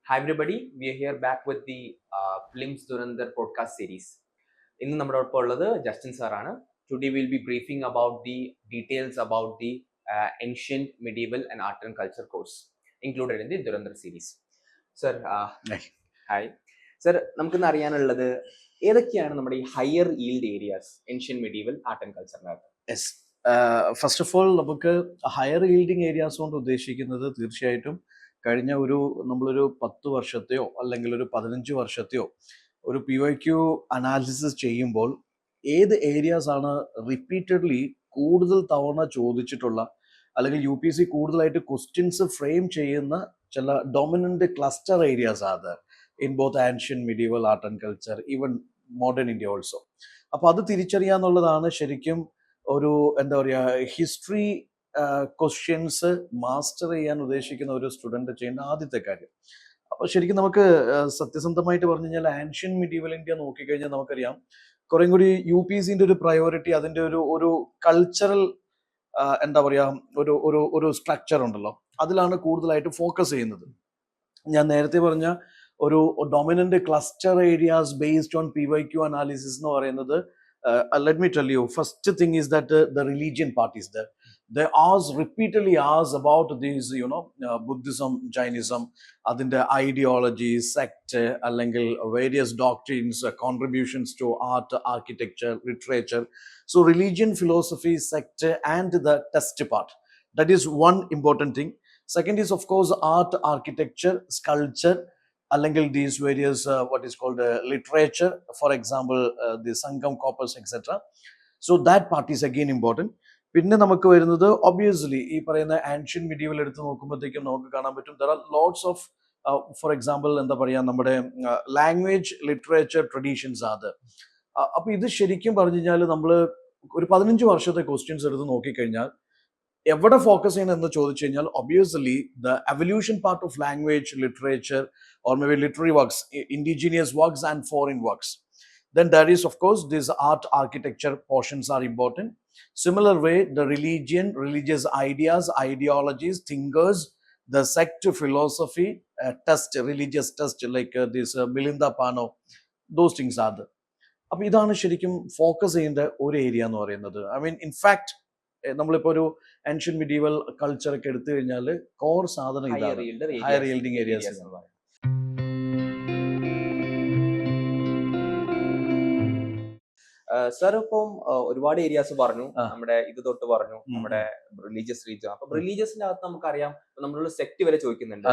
Hi everybody, we are here back with the Films Durandar podcast series. ഇന്ന് നമ്മുടെ ഒപ്പം ഉള്ളത് ജസ്റ്റിൻ സാറാണ്. Today we'll be briefing about the details about the ancient, medieval and art and culture course included in the Durandar series. Sir, hi. Sir, നമുക്കിന്ന് അറിയാനുള്ളത് ഏതൊക്കെയാണ് നമ്മുടെ ഈ higher yield areas ancient medieval art and കൾച്ചറിനകത്ത്? Yes, first of all നമുക്ക് higher yielding areas കൊണ്ട് ഉദ്ദേശിക്കുന്നത് തീർച്ചയായിട്ടും കഴിഞ്ഞ നമ്മളൊരു 10 വർഷത്തെയോ അല്ലെങ്കിൽ ഒരു 15 വർഷത്തെയോ ഒരു PYQ അനാലിസിസ് ചെയ്യുമ്പോൾ ഏത് ഏരിയാസ് ആണ് റിപ്പീറ്റഡ്ലി കൂടുതൽ തവണ ചോദിച്ചിട്ടുള്ള അല്ലെങ്കിൽ UPSC കൂടുതലായിട്ട് ക്വസ്റ്റ്യൻസ് ഫ്രെയിം ചെയ്യുന്ന ചില ഡൊമിനന്റ് ക്ലസ്റ്റർ ഏരിയാസ് ആണ് in both ancient medieval art and culture, even modern India also. അപ്പോൾ അത് തിരിച്ചറിയാന്നുള്ളതാണ് ശരിക്കും ഒരു എന്താ പറയുക ഹിസ്റ്ററി ക്വസ്റ്റ്യൻസ് മാസ്റ്റർ ചെയ്യാൻ ഉദ്ദേശിക്കുന്ന ഒരു സ്റ്റുഡൻറ് ചെയ്യേണ്ട ആദ്യത്തെ കാര്യം. അപ്പോൾ ശരിക്കും നമുക്ക് സത്യസന്ധമായിട്ട് പറഞ്ഞു കഴിഞ്ഞാൽ ആൻഷ്യൻ മെഡീവൽ ഇന്ത്യ നോക്കിക്കഴിഞ്ഞാൽ നമുക്കറിയാം കുറേ കൂടി UPSCന്റെ ഒരു പ്രയോറിറ്റി അതിൻ്റെ ഒരു കൾച്ചറൽ എന്താ പറയുക ഒരു സ്ട്രക്ചർ ഉണ്ടല്ലോ, അതിലാണ് കൂടുതലായിട്ട് ഫോക്കസ് ചെയ്യുന്നത്. ഞാൻ നേരത്തെ പറഞ്ഞ ഒരു dominant cluster areas based on PYQ analysis എന്ന് പറയുന്നത്, let me tell you, first thing is that the religion part is there. They repeatedly ask about these, Buddhism, Jainism, adinte ideology, sect, allengil various doctrines, contributions to art, architecture, literature. So religion, philosophy, sect and the test part. That is one important thing. Second is, of course, art, architecture, sculpture, അല്ലെങ്കിൽ these various what is called literature, for example the Sangam corpus etc. So that part is again important. പിന്നെ നമുക്ക് വരുന്നത് obviously ഈ പറയുന്ന ancient medieval എടുത്ത് നോക്കുമ്പോഴത്തേക്കും നമുക്ക് കാണാൻ പറ്റും there are lots of for example എന്താ പറയുക നമ്മുടെ ലാംഗ്വേജ് ലിറ്ററേച്ചർ ട്രഡീഷൻസ് ആണ്. അപ്പോൾ ഇത് ശരിക്കും പറഞ്ഞു കഴിഞ്ഞാൽ നമ്മൾ ഒരു 15 വർഷത്തെ ക്വസ്റ്റ്യൻസ് എടുത്ത് നോക്കിക്കഴിഞ്ഞാൽ എവിടെ ഫോക്കസ് ചെയ്യണം എന്ന് ചോദിച്ചു കഴിഞ്ഞാൽ obviously the evolution part of language literature or maybe literary works, indigenous works and foreign works. Then there is, of course, these art architecture portions are important. Similar way, the religion, religious ideas, ideologies, thinkers, the sect philosophy, test, religious test like this Milinda Pano, those things are there. അപ്പോൾ ഇതാണ് ശരിക്കും focus ചെയ്യേണ്ട ഒരു area എന്ന് പറയുന്നത്. I mean in fact നമ്മളിപ്പോൾ ഒരു ancient medieval culture ഒക്കെ എടുത്തു കഴിഞ്ഞാൽ കോർ സാധനം ഇതാണ് ഹയർ ഈൽഡിങ് ഏരിയാസ് എന്ന് പറയുന്നത്. സർ ഇപ്പം ഒരുപാട് ഏരിയാസ് പറഞ്ഞു, നമ്മുടെ ഇത് തൊട്ട് പറഞ്ഞു നമ്മുടെ റിലീജിയസ് റീജിയൻ. അപ്പൊ റിലീജിയസിന്റെ അകത്ത് നമുക്കറിയാം നമ്മളുള്ള സെക്ട് വരെ ചോദിക്കുന്നുണ്ട്,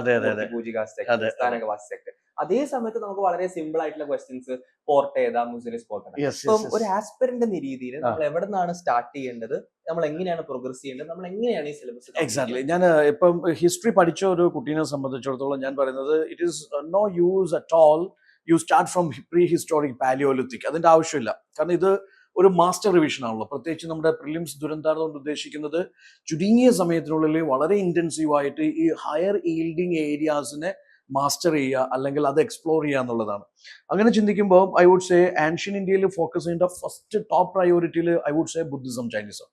സെക്ട്. അതേ സമയത്ത് നമുക്ക് വളരെ സിമ്പിൾ ആയിട്ടുള്ള ക്വസ്റ്റ്യൻസ്, പോർട്ട് ഏതാ, മുസ്ലിം സ്പോർട്ട്. ഇപ്പം ഒരു ആസ്പിറന്റ് എന്ന രീതിയിൽ നമ്മൾ എവിടെ നിന്നാണ് സ്റ്റാർട്ട് ചെയ്യേണ്ടത്, നമ്മൾ എങ്ങനെയാണ് പ്രോഗ്രസ് ചെയ്യേണ്ടത്, നമ്മൾ എങ്ങനെയാണ് ഈ സിലബസ്? എക്സാക്ട്ലി. ഞാൻ ഇപ്പം ഹിസ്റ്ററി പഠിച്ച ഒരു കുട്ടീനെ സംബന്ധിച്ചിടത്തോളം ഞാൻ പറയുന്നത് it is no use at all you start from prehistoric palaeolithic. അതിന്റെ ആവശ്യമില്ല. കാരണം ഇത് ഒരു മാസ്റ്റർ റിവിഷൻ ആണല്ലോ. പ്രത്യേകിച്ച് നമ്മുടെ പ്രിലിംസ് ദുരന്താരം കൊണ്ട് ഉദ്ദേശിക്കുന്നത് ചുരുങ്ങിയ സമയത്തിനുള്ളിൽ വളരെ ഇന്റൻസീവായിട്ട് ഈ ഹയർ ഈൽഡിങ് ഏരിയാസിനെ മാസ്റ്റർ ചെയ്യുക അല്ലെങ്കിൽ അത് എക്സ്പ്ലോർ ചെയ്യുക എന്നുള്ളതാണ്. അങ്ങനെ ചിന്തിക്കുമ്പോൾ ഐ വുഡ് സേ ആൻഷ്യൻ ഇന്ത്യയിൽ ഫോക്കസ് ചെയ്യേണ്ട ഫസ്റ്റ് ടോപ്പ് പ്രയോറിറ്റിയിൽ I would say Buddhism, Jainism.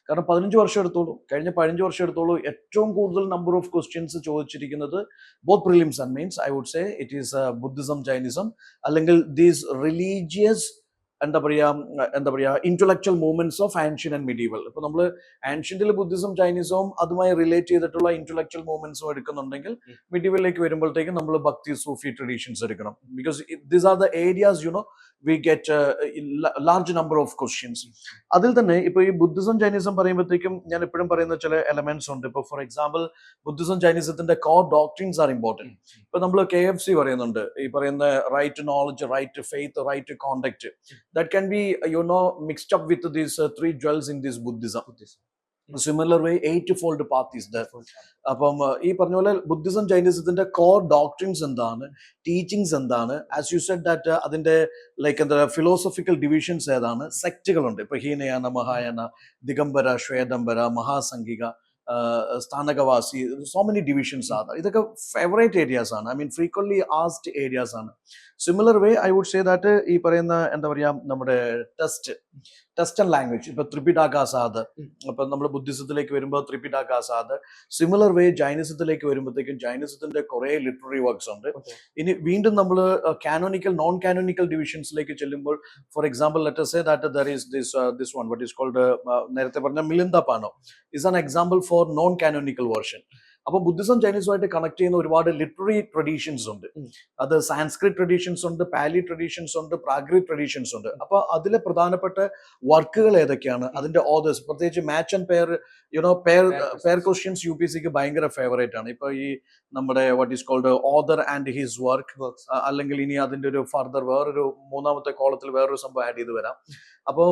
കാരണം 15 വർഷം എടുത്തോളൂ, കഴിഞ്ഞ 15 വർഷം എടുത്തോളൂ, ഏറ്റവും കൂടുതൽ നമ്പർ ഓഫ് ക്വസ്റ്റ്യൻസ് ചോദിച്ചിരിക്കുന്നത് both prelims and mains I would say it is Buddhism, Jainism, അല്ലെങ്കിൽ ദീസ് റിലീജിയസ് എന്താ പറയുക intellectual movements of ancient and medieval. ഇപ്പൊ നമ്മൾ ആൻഷ്യന്റിൽ ബുദ്ധിസം, ചൈനീസവും അതുമായി റിലേറ്റ് ചെയ്തിട്ടുള്ള ഇന്റലക്ച്വൽ മൂവ്മെന്റ്സും എടുക്കുന്നുണ്ടെങ്കിൽ മെഡീവലിലേക്ക് വരുമ്പോഴത്തേക്കും നമ്മൾ ഭക്തി, സൂഫി ട്രഡീഷൻസ് എടുക്കണം. Because these are the areas we get large number of questions. അതിൽ തന്നെ ഇപ്പൊ ഈ ബുദ്ധിസം, ചൈനീസം പറയുമ്പോഴത്തേക്കും ഞാൻ എപ്പോഴും പറയുന്ന ചില എലമെന്റ്സ് ഉണ്ട്. ഇപ്പൊ ഫോർ എക്സാമ്പിൾ ബുദ്ധിസം, ചൈനീസത്തിന്റെ കോർ ഡോക്ട്രിൻസ് ആർ ഇമ്പോർട്ടന്റ്. ഇപ്പൊ നമ്മൾ KFC പറയുന്നുണ്ട്, ഈ പറയുന്ന right to knowledge, right to faith, right to conduct. That can be mixed up with these 3 jewels in this Buddhism. Similar way 8-fold path is there. അപ്പം ഈ പറഞ്ഞ പോലെ Buddhism, ചൈനീസത്തിന്റെ കോർ ഡോക്ട്രിൻസ് എന്താണ്, ടീച്ചിങ്സ് എന്താണ്, ആസ് യു സെഡ് ദാറ്റ് അതിന്റെ like എന്താ philosophical divisions ഏതാണ്, സെക്റ്റുകളുണ്ട്. ഇപ്പൊ Hinayana, Mahayana, Digambara, Shvetambara, Mahasanghika, Sthanakvasi, so many divisions ആണ്. ഇതൊക്കെ ഫേവറേറ്റ് ഏരിയാസ് ആണ്. I mean frequently asked areas ആണ്. Similar way I would say that ഈ പറയുന്ന എന്താ പറയുക നമ്മുടെ ടെസ്റ്റ്, ടെസ്റ്റ് ആൻഡ് ലാംഗ്വേജ്. ഇപ്പൊ ത്രിപിടാക സാധ്, ഇപ്പൊ നമ്മൾ ബുദ്ധിസത്തിലേക്ക് വരുമ്പോൾ ത്രിപിടാക സാധ്. സിമിലർ വേ ജൈനിസത്തിലേക്ക് വരുമ്പോഴത്തേക്കും ജൈനിസത്തിന്റെ കുറെ ലിറ്റററി വർക്ക്സ് ഉണ്ട്. ഇനി വീണ്ടും നമ്മൾ കാനോണിക്കൽ നോൺ കാനോണിക്കൽ ഡിവിഷൻസിലേക്ക് ചെല്ലുമ്പോൾ, for example let us say that there is this one what is called നേരത്തെ പറഞ്ഞ Milinda പാനോ is an example for non canonical version. അപ്പൊ ബുദ്ധിസം ചൈനീസുമായിട്ട് കണക്ട് ചെയ്യുന്ന ഒരുപാട് ലിറ്റററി ട്രഡീഷൻസ് ഉണ്ട്. അത് സാൻസ്ക്രിറ്റ് ട്രഡീഷൻസ് ഉണ്ട്, പാലി ട്രഡീഷൻസ് ഉണ്ട്, പ്രാഗ്രിറ്റ് ട്രഡീഷൻസ് ഉണ്ട്. അപ്പൊ അതിലെ പ്രധാനപ്പെട്ട വർക്കുകൾ ഏതൊക്കെയാണ്, അതിന്റെ ഓതേഴ്സ്, പ്രത്യേകിച്ച് match and pair pair questions UPSCക്ക് ഭയങ്കര ഫേവറേറ്റ് ആണ്. ഇപ്പൊ ഈ നമ്മുടെ what is called author and his work, അല്ലെങ്കിൽ ഇനി അതിന്റെ ഒരു ഫർദർ വേറൊരു മൂന്നാമത്തെ കോളത്തിൽ വേറൊരു സംഭവം ആഡ് ചെയ്ത് വരാം. അപ്പോൾ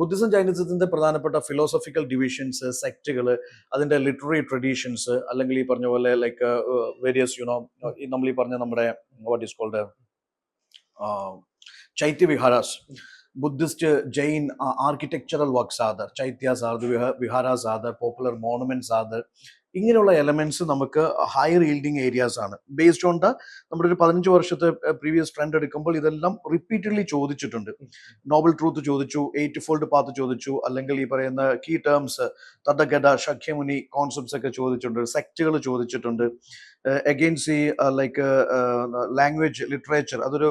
ബുദ്ധിസം ചൈനീസത്തിന്റെ പ്രധാനപ്പെട്ട ഫിലോസഫിക്കൽ ഡിവിഷൻസ്, സെക്റ്റുകൾ, അതിന്റെ ലിറ്റററി ട്രഡീഷൻസ്, അല്ലെങ്കിൽ ഈ പറഞ്ഞ പോലെ ലൈക്ക് വേരിയസ് നമ്മൾ ഈ പറഞ്ഞ നമ്മുടെ what is called chaitya viharas, Buddhist Jain architectural works other, chaityas other, viharas other, popular monuments other, ഇങ്ങനെയുള്ള എലമെന്റ്സ് നമുക്ക് ഹയർ ഈൽഡിങ് ഏരിയാസ് ആണ്. ബേസ്ഡ് ഓൺ നമ്മുടെ ഒരു 15 വർഷത്തെ പ്രീവിയസ് ട്രെൻഡ് എടുക്കുമ്പോൾ ഇതെല്ലാം റിപ്പീറ്റഡ്ലി ചോദിച്ചിട്ടുണ്ട്. നോബൽ ട്രൂത്ത് ചോദിച്ചു, 8 ഫോൾഡ് പാത്ത് ചോദിച്ചു, അല്ലെങ്കിൽ ഈ പറയുന്ന key terms Tathagata, Shakyamuni concepts ഒക്കെ ചോദിച്ചിട്ടുണ്ട്, സെക്റ്റുകൾ ചോദിച്ചിട്ടുണ്ട്. അഗെയിൻസ്റ്റ് ഈ ലൈക്ക് ലാംഗ്വേജ് ലിറ്ററേച്ചർ, അതൊരു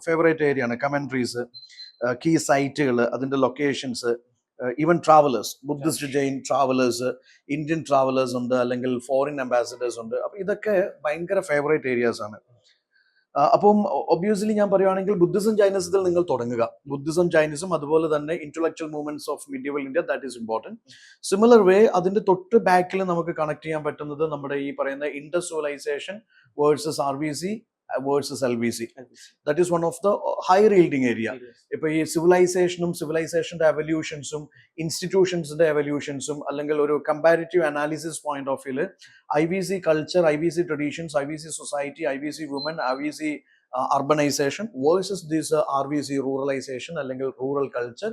ഫേവറേറ്റ് ഏരിയ ആണ്. കമൻട്രീസ്, കീ സൈറ്റുകൾ, അതിന്റെ locations, even travellers, Buddhist Jain travellers, Indian travellers ഉണ്ട്, അല്ലെങ്കിൽ ഫോറിൻ അംബാസിഡേഴ്സ് ഉണ്ട്. അപ്പൊ ഇതൊക്കെ ഭയങ്കര ഫേവറേറ്റ് ഏരിയാസ് ആണ്. അപ്പം ഒബ്വിയസ്ലി ഞാൻ പറയുവാണെങ്കിൽ ബുദ്ധിസം ചൈനീസത്തിൽ നിങ്ങൾ തുടങ്ങുക. ബുദ്ധിസം ചൈനീസും അതുപോലെ തന്നെ intellectual movements of medieval India, that is important. Similar വേ അതിന്റെ തൊട്ട് ബാക്കിൽ നമുക്ക് കണക്ട് ചെയ്യാൻ പറ്റുന്നത് നമ്മുടെ ഈ പറയുന്ന Indus civilisation versus RVC versus LVC. That is one of the higher yielding area. ഇപ്പൊ ഈ സിവിലൈസേഷന്റെ എവല്യൂഷൻസും ഇൻസ്റ്റിറ്റ്യൂഷൻസിന്റെ എവല്യൂഷൻസും, അല്ലെങ്കിൽ ഒരു കമ്പാരിറ്റീവ് അനാലിസിസ് പോയിന്റ് ഓഫ് വ്യൂല് IVC culture, IVC traditions, IVC society, IVC woman, IVC urbanization versus this RVC ruralization അല്ലെങ്കിൽ rural culture.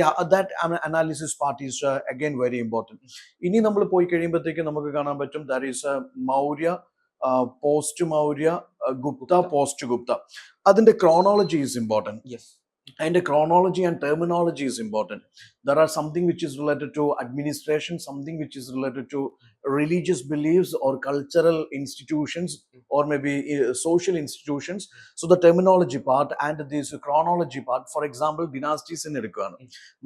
Yeah, that analysis part is again very important. ഇനി നമ്മൾ പോയി കഴിയുമ്പോഴത്തേക്ക് നമുക്ക് കാണാൻ പറ്റും there is Maurya, post Maurya, Gupta, post Gupta. അതിന്റെ chronology is important. Yes. And the chronology and terminology is important. There are something which is related to administration, something which is related to religious beliefs or cultural institutions, or maybe social institutions. So the terminology part and this chronology part, for example, dynasties in Edukana.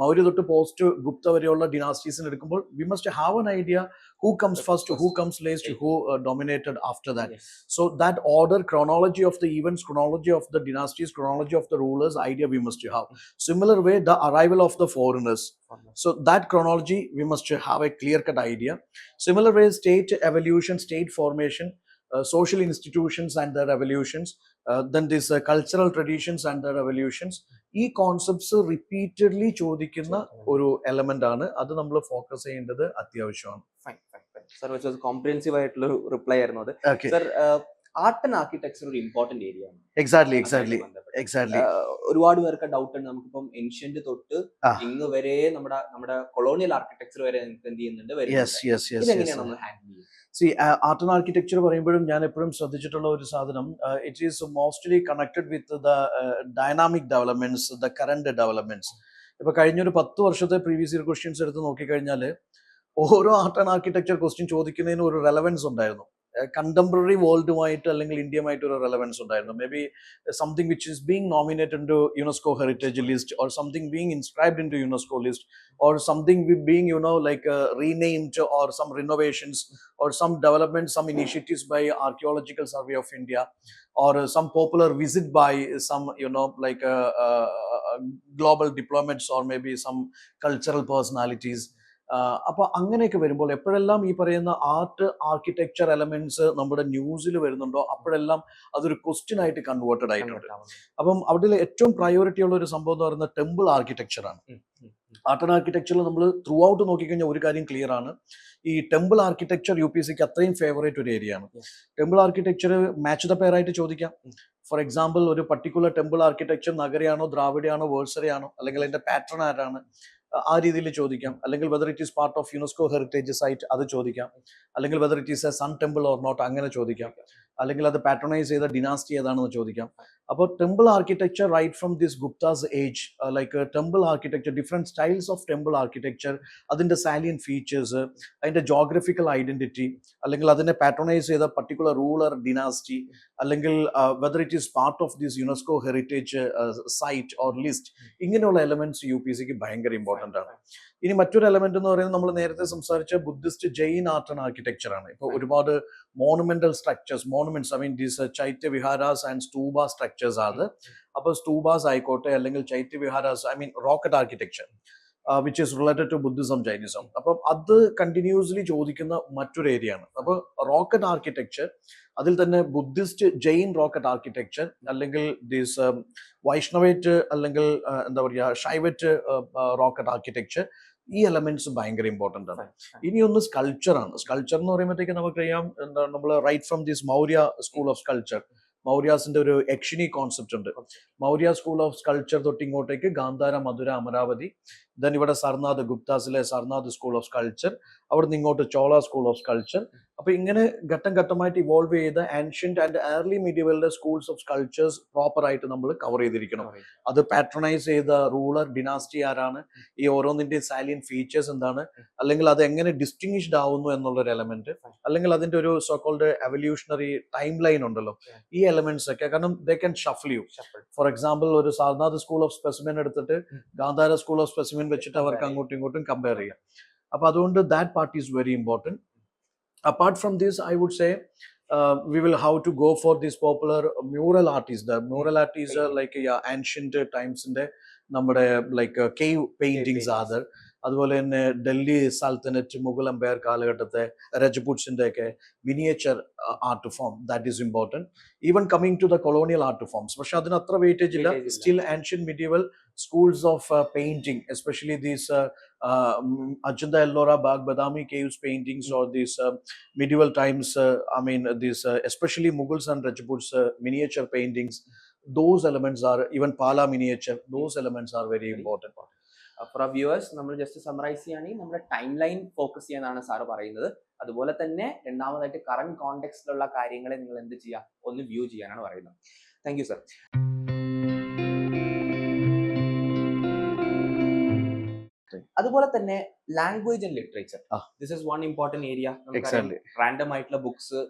Maurya to post Gupta variyulla dynasties in Edukumbol, we must have an idea who comes first, who comes last, who dominated after that. Yes. So that order, chronology of the events, chronology of the dynasties, chronology of the rulers, idea we must have. Similar way, the arrival of the foreigners. So that chronology we must have a clear-cut idea. Similar way, state evolution, state formation, social institutions and their evolutions, then this cultural traditions and their evolutions. ഈ concepts repeatedly ചോദിക്കുന്ന ഒരു element ആണ്. അത് നമ്മൾ focus ചെയ്യേണ്ടത് അത്യാവശ്യമാണ്. Sir, comprehensive ആയിട്ടുള്ള reply ആയിരുന്നു അത്. സർ, ആർട്ട് ആൻഡ് ആർക്കിടെക്ചർ ഒരു ഇമ്പോർട്ടന്റ് ഏരിയ ആണ്. എക്സാക്ട്ലി. ഒരുപാട് പേർക്ക് ഡൗട്ട് ഉണ്ട്. നമുക്കിപ്പം ഏൻഷ്യന്റ് തൊട്ട് ഇന്ന് വരെ നമ്മുടെ കൊളോണിയൽ ആർക്കിടെക്ചർ വരെ എന്ത് ചെയ്യുന്നുണ്ട്, ഇതെങ്ങനെയാണ് നമ്മൾ ഹാൻഡിൽ ചെയ്യുന്നത്? ആർട്ട് ആൻഡ് ആർക്കിടെക്ചർ പറയുമ്പോഴും ഞാൻ എപ്പോഴും ശ്രദ്ധിച്ചിട്ടുള്ള ഒരു സാധനം, it is mostly connected with the dynamic developments, the current developments. ഇപ്പൊ കഴിഞ്ഞൊരു 10 വർഷത്തെ പ്രീവിയസ് ഇയർ ക്വസ്റ്റ്യൻസ് എടുത്ത് നോക്കിക്കഴിഞ്ഞാൽ ഓരോ ആർട്ട് ആൻഡ് ആർക്കിടെക്ചർ ക്വസ്റ്റ്യൻ ചോദിക്കുന്നതിന് ഒരു റെലവൻസ് ഉണ്ടായിരുന്നു. കണ്ടംപററി വേൾഡുമായിട്ട് അല്ലെങ്കിൽ ഇന്ത്യയുമായിട്ട് ഒരു റെലവൻസ് ഉണ്ടായിരുന്നു. Maybe something which is being nominated into UNESCO heritage list, or something being inscribed into UNESCO list, or something being like renamed, or some renovations, or some development, some initiatives by Archaeological Survey of India, or some popular visit by some like global diplomats, or maybe some cultural personalities. അപ്പൊ അങ്ങനെയൊക്കെ വരുമ്പോൾ എപ്പോഴെല്ലാം ഈ പറയുന്ന art architecture elements നമ്മുടെ ന്യൂസിൽ വരുന്നുണ്ടോ അപ്പോഴെല്ലാം അതൊരു ക്വസ്റ്റ്യൻ ആയിട്ട് കൺവേർട്ടഡ് ആയിട്ടുണ്ട്. അപ്പം അവിടെ ഏറ്റവും പ്രയോറിറ്റി ഉള്ള ഒരു സംഭവം എന്ന് പറയുന്നത് ടെമ്പിൾ ആർക്കിടെക്ചർ ആണ്. ആർട്ട് ആൻഡ് ആർക്കിടെക്ചറിൽ നമ്മൾ ത്രൂ ഔട്ട് നോക്കിക്കഴിഞ്ഞാൽ ഒരു കാര്യം ക്ലിയർ ആണ്, ഈ ടെമ്പിൾ ആർക്കിടെക്ചർ UPSCക്ക് അത്രയും ഫേവറേറ്റ് ഒരു ഏരിയ ആണ്. Temple architecture match the pair ആയിട്ട് ചോദിക്കാം. ഫോർ എക്സാമ്പിൾ, ഒരു പർട്ടിക്കുലർ ടെമ്പിൾ ആർക്കിടെക്ചർ നഗരയാണോ, ദ്രാവിഡയാണോ, വേഴ്സറയാണോ, അല്ലെങ്കിൽ അതിന്റെ പാറ്റേൺ ആരാണ്, ആ രീതിയിൽ ചോദിക്കാം. അല്ലെങ്കിൽ whether it is part of UNESCO heritage site, അത് ചോദിക്കാം. അല്ലെങ്കിൽ whether it is a sun temple or not, അങ്ങനെ ചോദിക്കാം. അല്ലെങ്കിൽ അത് പാട്രണൈസ് ചെയ്ത ഡിനാസ്റ്റി ഏതാണെന്ന് ചോദിക്കാം. അപ്പോൾ temple architecture right from this Guptas age, like temple architecture, different styles of temple architecture, അതിൻ്റെ സാലിയൻ ഫീച്ചേഴ്സ്, അതിൻ്റെ ജോഗ്രഫിക്കൽ ഐഡന്റിറ്റി, അല്ലെങ്കിൽ അതിനെ പാട്രണൈസ് ചെയ്ത പർട്ടിക്കുലർ റൂളർ ഡിനാസ്റ്റി, അല്ലെങ്കിൽ whether it is part of this UNESCO heritage site or list, ഇങ്ങനെയുള്ള elements യു പി സിക്ക് ഭയങ്കര ഇമ്പോർട്ടൻ്റ് ആണ്. ഇനി മറ്റൊരു എലമെന്റ് എന്ന് പറയുന്നത് നമ്മൾ നേരത്തെ സംസാരിച്ച Buddhist Jain art and architecture ആണ്. ഇപ്പോൾ ഒരുപാട് monumental structures, monuments, I mean these chaitya viharas and stupa structures ആണ്. അപ്പോൾ സ്തൂബാസ് ആയിക്കോട്ടെ, അല്ലെങ്കിൽ chaitya viharas, I mean rock cut architecture which is related to Buddhism, Jainism. അപ്പം അത് കണ്ടിന്യൂസ്ലി ചോദിക്കുന്ന മറ്റൊരു ഏരിയ ആണ്. അപ്പോൾ റോക്കറ്റ് ആർക്കിടെക്ചർ, അതിൽ തന്നെ ബുദ്ധിസ്റ്റ് ജെയിൻ റോക്കറ്റ് ആർക്കിടെക്ചർ, അല്ലെങ്കിൽ ദീസ് വൈഷ്ണവേറ്റ്, അല്ലെങ്കിൽ എന്താ പറയുക ഷൈവറ്റ് റോക്കറ്റ് ആർക്കിടെക്ചർ, ഈ എലമെന്റ്സ് ഭയങ്കര ഇമ്പോർട്ടൻ്റ് ആണ്. ഇനി ഒന്ന് സ്കൾച്ചർ ആണ്. സ്കൾച്ചർ എന്ന് പറയുമ്പോഴത്തേക്ക് നമുക്കറിയാം, എന്താ നമ്മൾ right from this Maurya school of sculpture, മൗര്യാസിന്റെ ഒരു യക്ഷിണി കോൺസെപ്റ്റ് ഉണ്ട്. മൗര്യ സ്കൂൾ ഓഫ് സ്കൾച്ചർ തൊട്ട് ഇങ്ങോട്ടേക്ക് ഗാന്ധാര, മധുര, അമരാവതി, ദെൻ ഇവിടെ സർനാഥ്, ഗുപ്താസിലെ സർനാഥ് സ്കൂൾ ഓഫ് സ്കൾച്ചർ, അവിടെ നിന്ന് ഇങ്ങോട്ട് ചോള സ്കൂൾ ഓഫ് സ്കൾച്ചർ. അപ്പൊ ഇങ്ങനെ ഘട്ടം ഘട്ടമായിട്ട് ഇവോൾവ് ചെയ്ത ആൻഷ്യന്റ് ആൻഡ് ഏർലി മീഡിയവലിന്റെ സ്കൂൾസ് ഓഫ് സ്കൾച്ചേഴ്സ് പ്രോപ്പർ ആയിട്ട് നമ്മൾ കവർ ചെയ്തിരിക്കണം. അത് പാട്രണൈസ് ചെയ്ത റൂളർ ഡിനാസ്റ്റി ആരാണ്, ഈ ഓരോന്നിന്റെ സാലിയൻ ഫീച്ചേഴ്സ് എന്താണ്, അല്ലെങ്കിൽ അത് എങ്ങനെ ഡിസ്റ്റിങ്ഷ്ഡ് ആവുന്നു എന്നുള്ളൊരു എലമെന്റ്, അല്ലെങ്കിൽ അതിന്റെ ഒരു സോക്കോൾഡ് എവല്യൂഷണറി ടൈം ലൈൻ ഉണ്ടല്ലോ, ഈ എലമെന്റ്സ് ഒക്കെ. കാരണം they can shuffle you. For example, ഒരു സാർനാഥ് സ്കൂൾ ഓഫ് സ്പെസിമെൻ എടുത്തിട്ട് ഗാന്ധാര സ്കൂൾ ഓഫ് സ്പെസിമെൻ വെച്ചിട്ട് അവർക്ക് അങ്ങോട്ടും ഇങ്ങോട്ടും കമ്പയർ ചെയ്യാം. അപ്പൊ അതുകൊണ്ട് that part is very important. Apart from this, I would say we will have to go for this popular mural artists. The mural artists are like ancient times in the നമ്മുടെ like cave paintings ആണ്. അതുപോലെ തന്നെ Delhi സൽത്തനറ്റ്, Mughal Empire കാലഘട്ടത്തെ രജപുട്സിന്റെ ഒക്കെ miniature art form, that is important. Even coming to the colonial art forms, പക്ഷെ അതിന് അത്ര വെയിറ്റേജ് ഇല്ല. Still ancient medieval schools of painting, especially these Ajanta Ellora Bagh Badami caves paintings, or these medieval times, I mean these especially Mughals and Rajputs miniature paintings, those elements are, even Pala miniature, those elements are very important. For our viewers, നമ്മൾ just summarise ചെയ്യുകയാണെങ്കിൽ നമ്മുടെ time line focus ചെയ്യാനാണ് sir പറയുന്നത്. അതുപോലെ തന്നെ രണ്ടാമതായിട്ട് current കോണ്ടെക്സ്റ്റിലുള്ള കാര്യങ്ങളെ നിങ്ങൾ എന്ത് ചെയ്യുക, ഒന്ന് വ്യൂ ചെയ്യാനാണ് പറയുന്നത്. Thank you sir. അതുപോലെ തന്നെ language and literature, this is one important area. Random ആയിട്ടുള്ള ബുക്സ്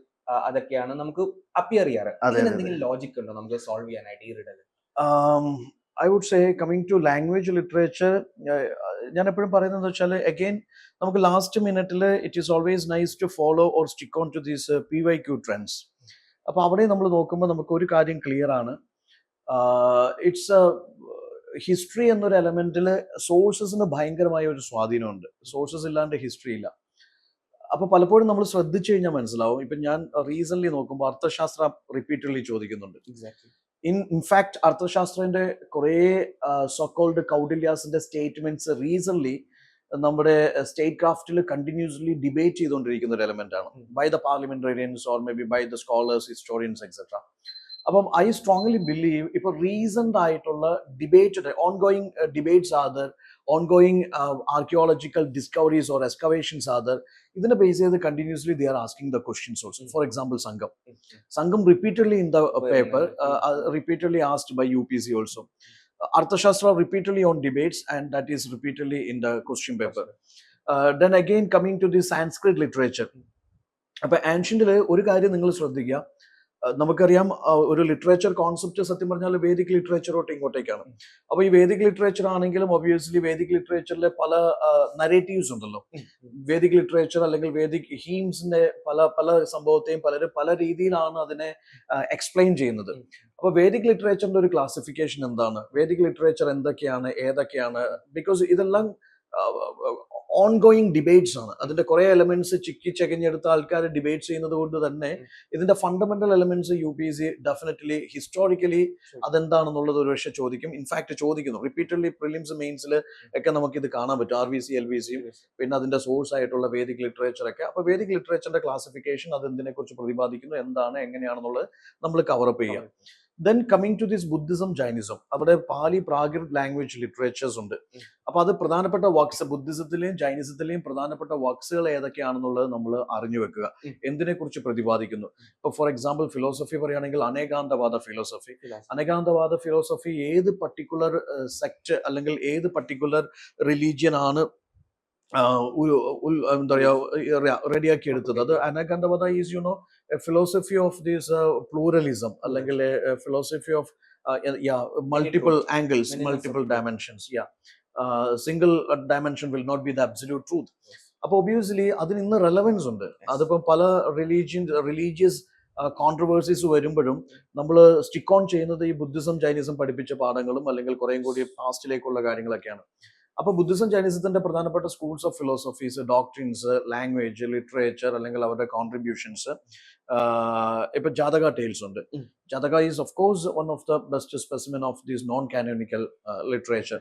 അതൊക്കെയാണ് നമുക്ക് അപ്പിയർ ചെയ്യാറ്. എന്തെങ്കിലും ലോജിക് ഉണ്ടോ നമുക്ക് സോൾവ് ചെയ്യാനായിട്ട് ഈ റിഡൽ? I would say, coming to language literature, ഞാൻ എപ്പോഴും പറയുന്നത് വെച്ചാൽ, അഗെയിൻ നമുക്ക് ലാസ്റ്റ് മിനിറ്റിൽ it is always nice to follow or stick on to these PYQ trends. അപ്പോൾ അവിടെ നമ്മൾ നോക്കുമ്പോൾ നമുക്ക് ഒരു കാര്യം ക്ലിയർ ആണ്. ഇറ്റ്സ് ഹിസ്റ്ററി എന്നൊരു എലമെന്റിൽ സോഴ്സസിന് ഭയങ്കരമായ ഒരു സ്വാധീനമുണ്ട്. സോഴ്സസ് ഇല്ലാണ്ട് ഹിസ്റ്ററി ഇല്ല. അപ്പൊ പലപ്പോഴും നമ്മൾ ശ്രദ്ധിച്ചു കഴിഞ്ഞാൽ മനസ്സിലാവും. ഇപ്പൊ ഞാൻ റീസെന്റ് നോക്കുമ്പോൾ അർത്ഥശാസ്ത്ര റിപ്പീറ്റഡ്ലി ചോദിക്കുന്നുണ്ട്. ഇൻഫാക്ട് അർത്ഥശാസ്ത്രന്റെ കുറെ സോക്കോൾഡ് കൗഡില്യാസിന്റെ സ്റ്റേറ്റ്മെന്റ്സ് റീസെന്റ് നമ്മുടെ സ്റ്റേറ്റ് ക്രാഫ്റ്റിൽ കണ്ടിന്യൂസ്ലി ഡിബേറ്റ് ചെയ്തുകൊണ്ടിരിക്കുന്ന ഒരു എലമെന്റ് ആണ്, by the parliamentarians or maybe by the scholars, historians etcetera. അപ്പം ഐ സ്ട്രോങ്ലി ബിലീവ് ഇപ്പൊ റീസെന്റ് ആയിട്ടുള്ള debate, ongoing debates are there, ongoing archaeological discoveries or excavations are there. ഇതിനെ base ചെയ്ത് continuously they are asking the questions also. For example Sangam repeatedly in the paper, repeatedly asked by UPC also. Arthashastra repeatedly on debates, and that is repeatedly in the question paper. Then again coming to the Sanskrit literature. അപ്പോൾ ആൻഷ്യന്റിൽ ഒരു കാര്യം നിങ്ങൾ ശ്രദ്ധിക്കുക, നമുക്കറിയാം ഒരു literature concept സത്യം പറഞ്ഞാൽ Vedic ലിറ്ററേച്ചറോട്ട് ഇങ്ങോട്ടേക്കാണ്. അപ്പൊ ഈ വേദിക് ലിറ്ററേച്ചർ ആണെങ്കിലും ഒബ്വിയസ്ലി വേദിക് ലിറ്ററേച്ചറിലെ പല നരേറ്റീവ്സ് ഉണ്ടല്ലോ. വേദിക് ലിറ്ററേച്ചർ അല്ലെങ്കിൽ വേദിക് ഹീംസിന്റെ പല സംഭവത്തെയും പലരും പല രീതിയിലാണ് അതിനെ എക്സ്പ്ലെയിൻ ചെയ്യുന്നത്. അപ്പൊ വേദിക് ലിറ്ററേച്ചറിന്റെ ഒരു ക്ലാസിഫിക്കേഷൻ എന്താണ്, വേദിക് ലിറ്ററേച്ചർ എന്തൊക്കെയാണ്, ഏതൊക്കെയാണ്, ബിക്കോസ് ഇതെല്ലാം ഓൺഗോയിങ് ഡിബേറ്റ്സ് ആണ്. അതിന്റെ കുറെ എലമെന്റ്സ് ചിക്കി ചകഞ്ഞെടുത്ത ആൾക്കാർ ഡിബേറ്റ് ചെയ്യുന്നത് കൊണ്ട് തന്നെ ഇതിന്റെ fundamental elements UPSC definitely historically അതെന്താണെന്നുള്ളത് ഒരു പക്ഷേ ചോദിക്കും. ഇൻഫാക്ട് ചോദിക്കുന്നു റിപ്പീറ്റഡ്ലി പ്രിലിംസ് മെയിൻസിൽ ഒക്കെ നമുക്ക് ഇത് കാണാൻ പറ്റും. RVC LVC, പിന്നെ അതിന്റെ സോഴ്സ് ആയിട്ടുള്ള വേദിക് ലിറ്ററേച്ചർ ഒക്കെ. അപ്പൊ വേദിക് ലിറ്ററേച്ചറിന്റെ ക്ലാസിഫിക്കേഷൻ, അത് എന്തിനെ കുറിച്ച് പ്രതിപാദിക്കുന്നു, എന്താണ്, എങ്ങനെയാണെന്നുള്ളത് നമ്മൾ കവറപ്പ് ചെയ്യാം. Then coming to this Buddhism Jainism, അവിടെ പാലി പ്രാകൃത് ലാംഗ്വേജ് ലിറ്ററേച്ചേഴ്സ് ഉണ്ട്. അപ്പൊ അത് പ്രധാനപ്പെട്ട വർക്ക്സ്, ബുദ്ധിസത്തിലെയും ജൈനിസത്തിലെയും പ്രധാനപ്പെട്ട വർക്ക്സുകൾ ഏതൊക്കെയാണെന്നുള്ളത് നമ്മൾ അറിഞ്ഞു വെക്കുക. എന്തിനെ കുറിച്ച് പ്രതിപാദിക്കുന്നു. ഇപ്പൊ ഫോർ എക്സാമ്പിൾ ഫിലോസഫി പറയുകയാണെങ്കിൽ അനേകാന്തവാദ ഫിലോസഫി. അനേകാന്തവാദ ഫിലോസഫി ഏത് പർട്ടിക്കുലർ സെക്ട് അല്ലെങ്കിൽ ഏത് പർട്ടിക്കുലർ റിലീജിയൻ ആണ് എന്താ പറയുക റെഡിയാക്കി എടുത്തത്. അത് Anekantavada is you know philosophy of this pluralism, അല്ലെങ്കിൽ philosophy of multiple angles, multiple dimensions. Single dimension will not be the absolute truth. അപ്പൊ ഒബിയസ്ലി അതിന് ഇന്ന് റെലവൻസ് ഉണ്ട്. അതിപ്പം പല റിലീജിയസ് കോൺട്രവേഴ്സീസ് വരുമ്പോഴും നമ്മൾ സ്റ്റിക്ക് ഓൺ ചെയ്യുന്നത് ഈ ബുദ്ധിസം ജൈനിസം പഠിപ്പിച്ച പാഠങ്ങളും അല്ലെങ്കിൽ കുറേയും കൂടി പാസ്റ്റിലേക്കുള്ള കാര്യങ്ങളൊക്കെയാണ്. അപ്പൊ ബുദ്ധിസം ജൈനിസത്തിന്റെ പ്രധാനപ്പെട്ട schools of philosophies, doctrines, language, literature അല്ലെങ്കിൽ അവരുടെ കോൺട്രിബ്യൂഷൻസ്. ഇപ്പൊ ജാതക ടേൽസ് ഉണ്ട്. ജാതക is of course one of the best specimen of these non canonical literature.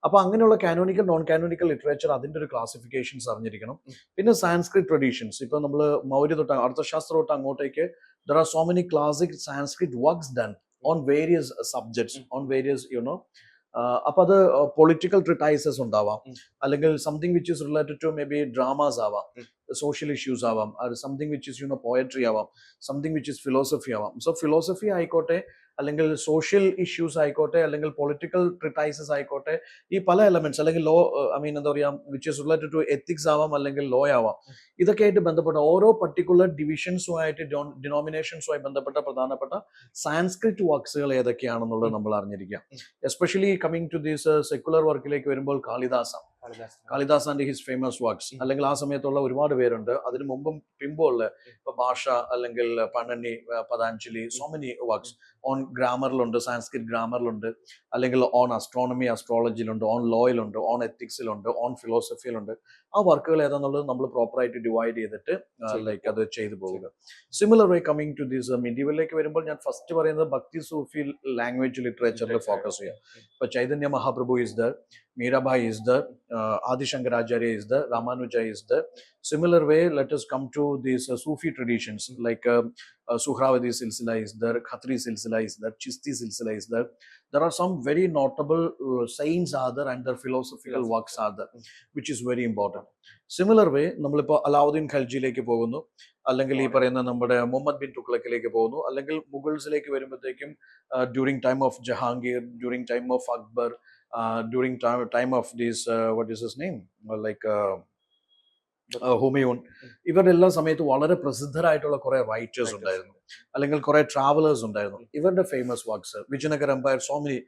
അപ്പൊ അങ്ങനെയുള്ള കാനോണിക്കൽ നോൺ കാനോണിക്കൽ ലിറ്ററേച്ചർ അതിന്റെ ഒരു ക്ലാസിഫിക്കേഷൻസ് അറിഞ്ഞിരിക്കണം. പിന്നെ സാൻസ്ക്രിറ്റ് ട്രഡീഷൻസ്, ഇപ്പൊ നമ്മൾ മൗര്യ തൊട്ട് അർത്ഥശാസ്ത്രം തൊട്ട് അങ്ങോട്ടേക്ക് there are so many classic Sanskrit works done on various subjects, on various അപ്പൊ അത് പൊളിറ്റിക്കൽ ട്രിറ്റൈസസ് ഉണ്ടാവാം, അല്ലെങ്കിൽ something which is related to maybe dramas ആവാം, സോഷ്യൽ ഇഷ്യൂസ് ആവാം, സംതിങ് വിച്ച് ഇസ് പോയട്രി ആവാം, സംതിങ് വിച്ച് ഇസ് ഫിലോസഫി ആവാം. So philosophy ആയിക്കോട്ടെ, അല്ലെങ്കിൽ സോഷ്യൽ ഇഷ്യൂസ് ആയിക്കോട്ടെ, അല്ലെങ്കിൽ പൊളിറ്റിക്കൽ ട്രിറ്റൈസസ് ആയിക്കോട്ടെ, ഈ പല എലമെന്റ്സ്, അല്ലെങ്കിൽ ലോ എന്താ പറയാ which is related to ethics ആവാം, അല്ലെങ്കിൽ ലോ ആവാം, ഇതൊക്കെ ആയിട്ട് ബന്ധപ്പെട്ട ഓരോ പർട്ടിക്കുലർ ഡിവിഷൻസുമായിട്ട് ഡിനോമിനേഷൻസുമായി ബന്ധപ്പെട്ട പ്രധാനപ്പെട്ട സാൻസ്ക്രിറ്റ് വർക്ക്സുകൾ ഏതൊക്കെയാണെന്നുള്ളത് നമ്മൾ അറിഞ്ഞിരിക്കുക. Especially coming to these secular വർക്കിലേക്ക് വരുമ്പോൾ Kalidas and his famous works, അല്ലെങ്കിൽ ആ സമയത്തുള്ള ഒരുപാട് പേരുണ്ട്. അതിനു മുമ്പും പിമ്പുള്ള ഇപ്പൊ ഭാഷ, അല്ലെങ്കിൽ Panini, Patanjali, so many works on ഗ്രാമറിലുണ്ട്, സാൻസ്ക്രിറ്റ് ഗ്രാമറിലുണ്ട്, അല്ലെങ്കിൽ ഓൺ അസ്ട്രോണമി, അസ്ട്രോളജിയിലുണ്ട്, ഓൺ ലോയിലുണ്ട്, ഓൺ എത്തിക്സിലുണ്ട്, ഓൺ ഫിലോസഫിയിലുണ്ട്. ആ വർക്കുകൾ ഏതാണെന്നുള്ളത് നമ്മൾ പ്രോപ്പറായിട്ട് ഡിവൈഡ് ചെയ്തിട്ട് ലൈക്ക് അത് ചെയ്തു പോവുക. Similar way coming to these മീഡിയവിലേക്ക് വരുമ്പോൾ ഞാൻ ഫസ്റ്റ് പറയുന്നത് ഭക്തി സൂഫി ലാംഗ്വേജ് ലിറ്ററേച്ചറിൽ ഫോക്കസ് ചെയ്യാം. ഇപ്പൊ Chaitanya Mahaprabhu is there, Mirabai is there, Adi Shankaracharya is there, Ramanuja is there. Similar way, let us come to these Sufi traditions like Suhravadi Silsila is there, Khatri Silsila is there, Chisti Silsila is there. There are some very notable sayings are there, and their philosophical works are there, which is very important. Similar way, നമ്മളിപ്പോൾ അലാവുദ്ദീൻ ഖൽജിയിലേക്ക് പോകുന്നു, അല്ലെങ്കിൽ ഈ പറയുന്ന നമ്മുടെ Muhammad bin തുഗ്ലക്കിലേക്ക് പോകുന്നു, അല്ലെങ്കിൽ മുഗൾസിലേക്ക് വരുമ്പോഴത്തേക്കും during time of Jahangir, during time of Akbar, during time of this what is his name, like Humayun, ഇവരുടെ എല്ലാ സമയത്ത് വളരെ പ്രസിദ്ധരായിട്ടുള്ള കുറെ റൈറ്റേഴ്സ് ഉണ്ടായിരുന്നു, അല്ലെങ്കിൽ കുറെ ട്രാവലേഴ്സ് ഉണ്ടായിരുന്നു. ഇവരുടെ famous works, Vijayanagar empire, so many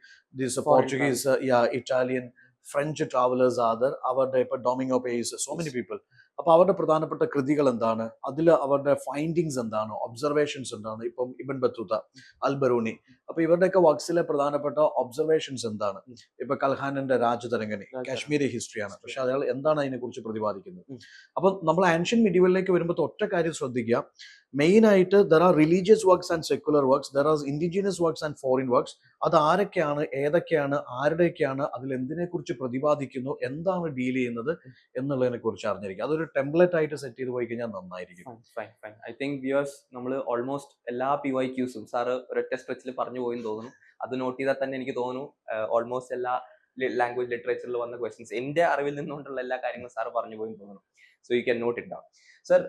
these Portuguese, Italian, French travellers other, അവരുടെ ഇപ്പൊ Domingo Paes, so many people. അപ്പൊ അവരുടെ പ്രധാനപ്പെട്ട കൃതികൾ എന്താണ്, അതിൽ അവരുടെ ഫൈൻഡിങ്സ് എന്താണ്, ഒബ്സർവേഷൻസ് എന്താണ്. ഇപ്പം ഇബൻ ബത്തൂത്ത, അൽ ബറൂനി, അപ്പൊ ഇവരുടെയൊക്കെ വർക്ക്സിലെ പ്രധാനപ്പെട്ട ഒബ്സർവേഷൻസ് എന്താണ്. ഇപ്പൊ കൽഹാനന്റെ രാജതരംഗനി കാശ്മീരി ഹിസ്റ്ററിയാണ്, പക്ഷെ അയാൾ എന്താണ് അതിനെ കുറിച്ച് പ്രതിപാദിക്കുന്നത്. അപ്പൊ നമ്മൾ ആൻഷ്യൻ മിഡീവലിലേക്ക് വരുമ്പോൾ ഒറ്റ കാര്യം ശ്രദ്ധിക്കുക, മെയിൻ ആയിട്ട് there are religious works and secular works, there are indigenous works and foreign works. അത് ആരൊക്കെയാണ്, ഏതൊക്കെയാണ്, ആരുടെയൊക്കെയാണ്, അതിൽ എന്തിനെ കുറിച്ച് പ്രതിപാദിക്കുന്നു, എന്താണ് ഡീൽ ചെയ്യുന്നത് എന്നുള്ളതിനെ കുറിച്ച് അറിഞ്ഞിരിക്കും. അതൊരു ടെംപ്ലേറ്റ് ആയിട്ട് സെറ്റ് ചെയ്ത് പോയി കഴിഞ്ഞാൽ നന്നായിരിക്കും. ഐ തിങ്ക് വ്യൂവേഴ്സ്, നമ്മൾ ഓൾമോസ്റ്റ് എല്ലാ PYQസും സാറ് ഒരൊറ്റ സ്ട്രെച്ചിൽ പറഞ്ഞു പോയെന്ന് തോന്നുന്നു. അത് നോട്ട് ചെയ്താൽ തന്നെ എനിക്ക് തോന്നുന്നു ഓൾമോസ്റ്റ് എല്ലാ ലാംഗ്വേജ് ലിറ്ററേച്ചറിൽ വന്ന ക്വസ്റ്റ്യൻസ് എന്റെ അറിവിൽ നിന്നുകൊണ്ടുള്ള എല്ലാ കാര്യങ്ങളും സാറ് പറഞ്ഞു പോയെന്ന് തോന്നുന്നു. So you can note it down. Sir,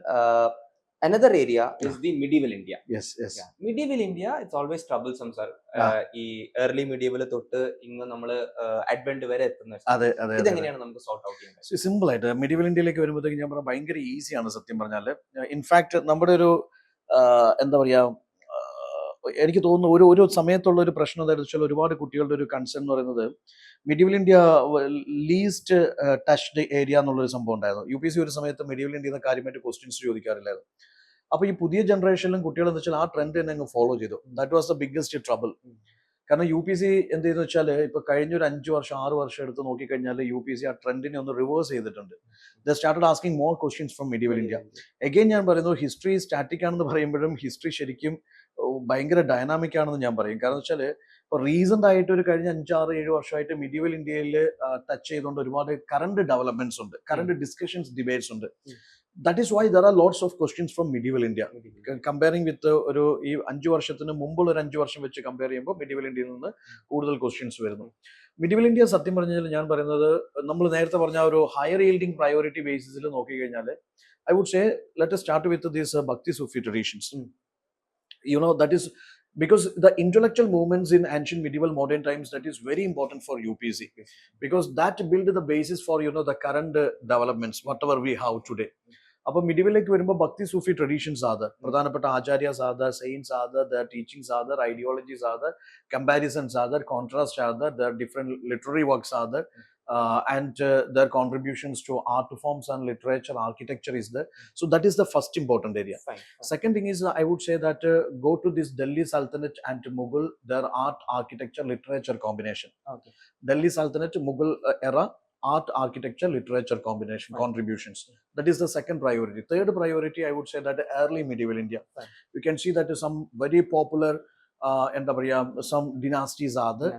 another area is the medieval India. Yes. Yeah. Medieval India, it's always troublesome, sir. ഈ early medieval തൊട്ട് ഇങ്ങ് നമ്മള് അഡ്വന്റ് വരെ എത്തുന്ന ഇതെങ്ങനെയാണ് നമുക്ക് സോർട്ട് ഔട്ട് ചെയ്യുന്നത്? സിമ്പിൾ ആയിട്ട് മെഡീവൽ ഇന്ത്യയിലേക്ക് വരുമ്പോഴത്തേക്ക് ഞാൻ പറഞ്ഞ ഭയങ്കര ഈസിയാണ് സത്യം പറഞ്ഞാല്. ഇൻഫാക്ട് നമ്മുടെ ഒരു എന്താ പറയാ, എനിക്ക് തോന്നുന്നു ഒരു സമയത്തുള്ള ഒരു പ്രശ്നം എന്താണെന്ന് വെച്ചാൽ, ഒരുപാട് കുട്ടികളുടെ ഒരു കൺസേൺ എന്ന് പറയുന്നത് medieval India least touched area എന്നുള്ളൊരു സംഭവം ഉണ്ടായിരുന്നു. UPSC ഒരു സമയത്ത് മെഡീവൽ ഇന്ത്യയിൽ നിന്ന് കാര്യമായിട്ട് ക്വസ്റ്റ്യൻസ് ചോദിക്കാറില്ലായിരുന്നു. അപ്പൊ ഈ പുതിയ ജനറേഷനിലും കുട്ടികൾ എന്ന് വെച്ചാൽ ആ ട്രെൻഡ് തന്നെ അങ്ങ് ഫോളോ ചെയ്തു. That was the biggest trouble. കാരണം UPSC എന്ത് ചെയ്യുന്ന വെച്ചാൽ, ഇപ്പൊ കഴിഞ്ഞ ഒരു 5 വർഷം 6 വർഷം എടുത്ത് നോക്കിക്കഴിഞ്ഞാൽ UPSC ആ ട്രെൻഡിനെ ഒന്ന് റിവേഴ്സ് ചെയ്തിട്ടുണ്ട്. ദേ started asking more questions from medieval India. Again ഞാൻ പറയുന്നു, ഹിസ്റ്ററി സ്റ്റാറ്റിക് ആണെന്ന് പറയുമ്പോഴും ഹിസ്റ്ററി ശരിക്കും ഭയങ്കര ഡൈനാമിക് ആണെന്ന് ഞാൻ പറയും. കാരണം വെച്ചാൽ ഇപ്പൊ റീസെന്റ് ആയിട്ട് ഒരു കഴിഞ്ഞ 5, 6, 7 വർഷമായിട്ട് മെഡീവൽ ഇന്ത്യയിൽ ടച്ച് ചെയ്തുകൊണ്ട് ഒരുപാട് കറണ്ട് ഡെവലപ്മെന്റ്സ് ഉണ്ട്, കറണ്ട് ഡിസ്കഷൻസ്, ഡിബേറ്റ്സ് ഉണ്ട്. That is why there are lots of questions from medieval India. Comparing with ഒരു ഈ 5 വർഷത്തിന് മുമ്പുള്ള ഒരു 5 വർഷം വെച്ച് കമ്പയർ ചെയ്യുമ്പോൾ medieval ഇന്ത്യയിൽ നിന്ന് കൂടുതൽ ക്വസ്റ്റ്യൻസ് വരുന്നു. medieval ഇന്ത്യ സത്യം പറഞ്ഞാൽ ഞാൻ പറയുന്നത് നമ്മൾ നേരത്തെ പറഞ്ഞ ഒരു ഹയർ yielding പ്രയോറിറ്റി ബേസിസിൽ നോക്കിക്കഴിഞ്ഞാൽ I would say let us start with these Bhakti Sufi traditions. You know, that is because the intellectual movements in ancient medieval modern times, that is very important for UPC, because that build the basis for, you know, the current developments whatever we have today. അപ്പോൾ മിഡിവലിലേക്ക് വരുമ്പോൾ ഭക്തി സൂഫി traditions ആണ്, പ്രധാനപ്പെട്ട ആചാര്യാസ് ആണ്, saints ആണ്, there teachings ആണ്, ideologies ആണ്, comparisons ആണ്, കോൺട്രാസ്റ്റ് ആണ്, ദർ ഡിഫറെന്റ് ലിറ്റററി വർക്ക്സ് ആണ്, and their contributions to art forms and literature, architecture is there. So that is the first important area. Fine. Second thing is, I would say that go to this Delhi Sultanate and Mughal, their art, architecture, literature combination. Okay. Delhi Sultanate, Mughal era, art, architecture, literature combination, Fine. contributions. That is the second priority. Third priority, I would say that early medieval India. Fine. You can see that some very popular some dynasties are there.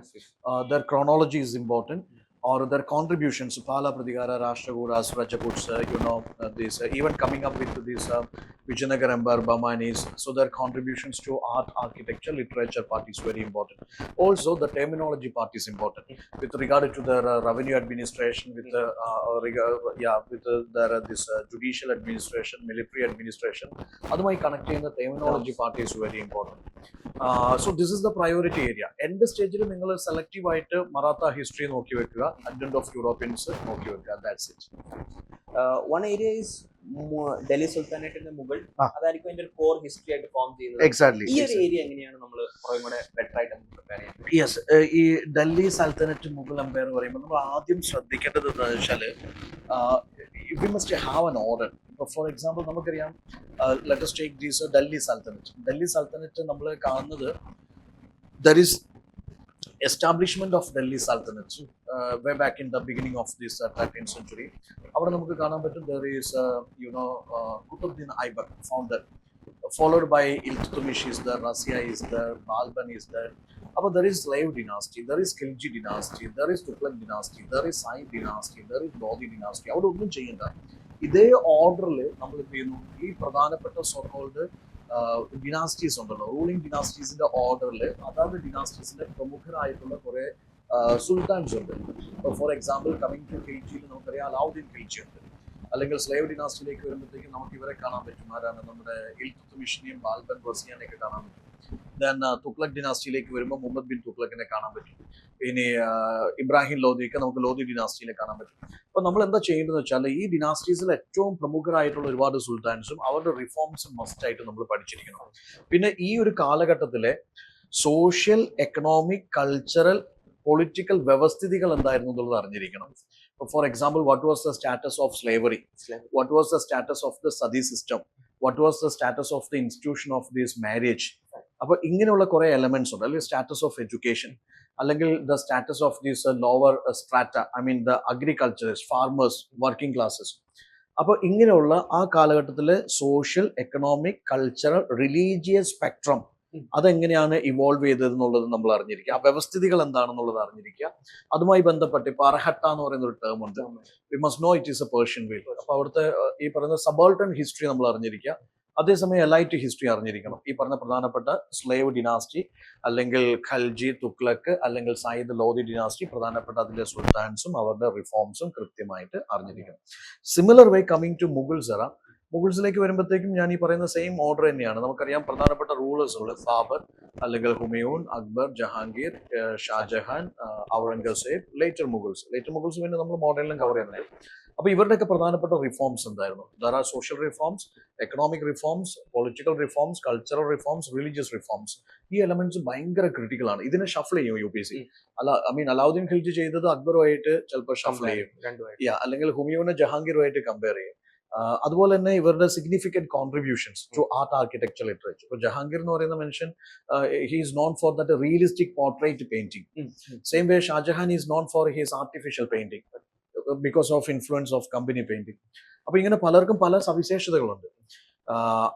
Their chronology is important. Or their contributions, Pala Pratigara, Rashtrakutas, Rajaputs, you know, this even coming up with this Vijayanagar, Bamanis. So their contributions to art, architecture, literature part is very important. Also, the terminology part is important with regard to their revenue administration, with their this judicial administration, military administration. Otherwise, connecting the terminology part is very important. So this is the priority area. End stage, നിങ്ങൾ selective ആയിട്ട് Maratha history നോക്കി വെക്കുക, advent of Europeans നോക്കി വെക്കുക. That's it. One area is Delhi Sultanate and the Mughal. അതായിരിക്കും അതിന്റെ core history ആയിട്ട് form ചെയ്യുന്നത്. Exactly. ഈ ഒരു ഏരിയ എങ്ങനെയാണ് നമ്മൾ കുറേ കൂടെ ബെറ്റർ ആയിട്ട് പ്രിപ്പയർ ചെയ്യുന്നത്? യെസ്, ഈ ഡൽഹി സൽത്തനറ്റ് മുഗൾ എംപയർ പറയുമ്പോൾ നമ്മൾ ആദ്യം ശ്രദ്ധിക്കേണ്ടത് എന്താണെന്ന് വെച്ചാൽ we must have an order. ഇപ്പോൾ ഫോർ എക്സാമ്പിൾ നമുക്കറിയാം, let us take this Delhi sultanate. Delhi sultanate നമ്മൾ കാണുന്നത് there is establishment of Delhi Sultanate way back in the beginning of this 13th century. അവിടെ നമുക്ക് കാണാൻ പറ്റും there is Qutbuddin Aibak founder, followed by Iltutmish is there, Razia is there, Balban is there. അപ്പോൾ there is Slave dynasty, there is Khilji dynasty, there is Tughlaq dynasty, there is Sayyid dynasty, there is Lodi dynasty. അവിടെ ഒന്നും ചെയ്യണ്ട, ഇതേ ഓർഡറിൽ നമ്മൾ എന്ത് ചെയ്യുന്നു, ഈ പ്രധാനപ്പെട്ട സോ കോൾഡ് ഡിനാസ്റ്റീസ് ഉണ്ടല്ലോ, റൂളിംഗ് ഡിനാസ്റ്റീസിന്റെ ഓർഡറിൽ അതാത് ഡിനാസ്റ്റീസിന്റെ പ്രമുഖരായിട്ടുള്ള കുറെ സുൽത്താൻസ് ഉണ്ട്. ഫോർ എക്സാമ്പിൾ കമ്മിങ് ടു ഖിൽജിയിൽ നമുക്കറിയാം അലാവുദ്ദീൻ ഖിൽജി ഉണ്ട്. അല്ലെങ്കിൽ സ്ലേവ് ഡിനാസ്റ്റിയിലേക്ക് വരുമ്പോഴത്തേക്കും നമുക്ക് ഇവരെ കാണാൻ പറ്റും. ആരാണ്? നമ്മുടെ ഇൽതുത്മിഷിനെയും ബാൽബൻ റസിയാനെയൊക്കെ കാണാൻ പറ്റും. ദെൻ തുഗ്ലക് ഡിനാസ്റ്റിയിലേക്ക് വരുമ്പോൾ മുഹമ്മദ് ബിൻ തുഗ്ലക്കിനെ കാണാൻ പറ്റും. ഇനി ഇബ്രാഹിം ലോധിയൊക്കെ നമുക്ക് ലോധി ഡിനാസ്റ്റിയിലെ കാണാൻ പറ്റും. അപ്പൊ നമ്മൾ എന്താ ചെയ്യേണ്ടതെന്ന് വെച്ചാൽ ഈ ഡിനാസ്റ്റീസിൽ ഏറ്റവും പ്രമുഖരായിട്ടുള്ള ഒരുപാട് സുൽത്താൻസും അവരുടെ റിഫോംസും മസ്റ്റ് ആയിട്ട് നമ്മൾ പഠിച്ചിരിക്കണം. പിന്നെ ഈ ഒരു കാലഘട്ടത്തിലെ സോഷ്യൽ, എക്കണോമിക്, കൾച്ചറൽ, പൊളിറ്റിക്കൽ വ്യവസ്ഥിതികൾ എന്തായിരുന്നു എന്നുള്ളത് അറിഞ്ഞിരിക്കണം. For example, what was the status of slavery, what was the status of the sati system, what was the status of the institution of this marriage. അപ്പൊ ഇങ്ങനെയുള്ള കുറെ എലമെന്റ്സ് ഉണ്ട്. അല്ലെങ്കിൽ സ്റ്റാറ്റസ് ഓഫ് എഡ്യൂക്കേഷൻ, അല്ലെങ്കിൽ the status of these lower strata, I mean the agriculturist, farmers, working classes. അപ്പൊ ഇങ്ങനെയുള്ള ആ കാലഘട്ടത്തിലെ social, economic, cultural, religious spectrum അതെങ്ങനെയാണ് ഇവോൾവ് ചെയ്തത് എന്നുള്ളത് നമ്മൾ അറിഞ്ഞിരിക്കുക. ആ വ്യവസ്ഥിതികൾ എന്താണെന്നുള്ളത് അറിഞ്ഞിരിക്കുക. അതുമായി ബന്ധപ്പെട്ട് ഇപ്പൊ അർഹട്ട എന്ന് പറയുന്ന ഒരു ടേം ഉണ്ട്. We must know it is A Persian wheel. അപ്പൊ അവിടുത്തെ ഈ പറയുന്ന സബോൾട്ടൺ ഹിസ്റ്ററി നമ്മൾ അറിഞ്ഞിരിക്കുക. അതേസമയം എലൈറ്റ് ഹിസ്റ്ററി അറിഞ്ഞിരിക്കണം. ഈ പറഞ്ഞ പ്രധാനപ്പെട്ട സ്ലേവ് ഡിനാസ്റ്റി, അല്ലെങ്കിൽ ഖൽജി, തുഗ്ലക്ക്, അല്ലെങ്കിൽ സയ്യിദ് ലോധി ഡിനാസ്റ്റി, പ്രധാനപ്പെട്ട അതിലെ സുൽത്താൻസും അവരുടെ റിഫോംസും കൃത്യമായിട്ട് അറിഞ്ഞിരിക്കണം. Similar way coming to Mughals era. മുഗൾസിലേക്ക് വരുമ്പോഴത്തേക്കും ഞാൻ ഈ പറയുന്ന സെയിം ഓർഡർ തന്നെയാണ്. നമുക്കറിയാം പ്രധാനപ്പെട്ട റൂളേഴ്സ് ഉള്ളത് ബാബർ, അല്ലെങ്കിൽ ഹുമയൂൺ, അക്ബർ, ജഹാംഗീർ, ഷാജഹാൻ, ഔറംഗസേബ്, ലേറ്റർ മുഗൾസ്. പിന്നെ നമ്മൾ മോഡലിലും കവർ ചെയ്യുന്നത്. അപ്പൊ ഇവരുടെയൊക്കെ പ്രധാനപ്പെട്ട റിഫോംസ് എന്തായിരുന്നു? There are social reforms, economic reforms, political reforms, cultural reforms, religious reforms. ഈ എലമെന്റ്സ് ഭയങ്കര ക്രിട്ടിക്കൽ ആണ്. ഇതിനെ ഷഫിൾ ചെയ്യും UPC. അലാവുദ്ദീൻ ഖിൽജി ചെയ്തത് അക്ബറുമായിട്ട് ചിലപ്പോൾ ഷഫിൾ ചെയ്യും, അല്ലെങ്കിൽ ഹുമയൂനെ ജഹാംഗീറുമായിട്ട് കമ്പയർ ചെയ്യും. അതുപോലെ തന്നെ ഇവരുടെ significant contributions to art, architecture, literature. ഇപ്പോൾ ജഹാംഗീർ എന്ന് പറയുന്ന മനുഷ്യൻ, he is known for that realistic portrait painting. Same way Shah Jahan is known for his artificial painting because of influence of company painting. അപ്പൊ ഇങ്ങനെ പലർക്കും പല സവിശേഷതകളുണ്ട്.